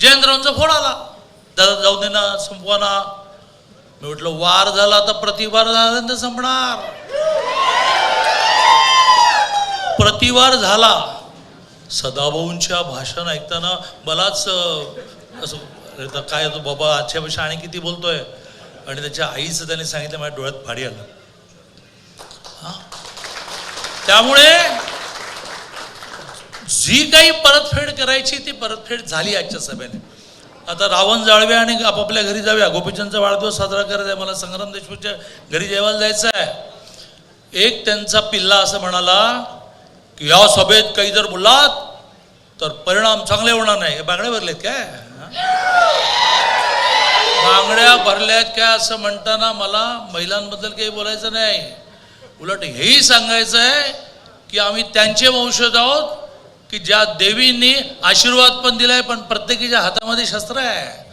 जयंतरावांचा phone आला, दादा जाऊ दे ना, संपवा ना. मी म्हटलं वार झाला तर प्रतिवार झाल्यानंतर संपणार. प्रतिवार झाला. सदाभाऊंच्या भाषण ऐकताना मलाच असं काय तो बाबा आजच्यापेक्षा आणि किती बोलतोय. आणि त्याच्या आईचं त्याने सांगितलं, माझ्या डोळ्यात पाणी आलं. त्यामुळे जी काही परतफेड करायची ती परतफेड झाली आजच्या सभेने. आता रावण जाळवे आणि आपापल्या घरी जाऊया. गोपीचंदचा वाढदिवस साजरा करायचा आहे, मला संग्राम देशमुखच्या घरी जेवायला जायचं आहे. एक त्यांचा पिल्ला असं म्हणाला की या सभेत काही जर बोललात तर परिणाम चांगले होणार नाही. हे बांगड्या भरलेत काय? बांगड्या भरल्यात काय असं म्हणताना मला महिलांबद्दल काही बोलायचं नाही. उलट हेही सांगायचं आहे की आम्ही त्यांचे वंशज आहोत की ज्या देवींनी आशीर्वाद पण दिलाय, पण प्रत्येकीच्या हातामध्ये शस्त्र आहे.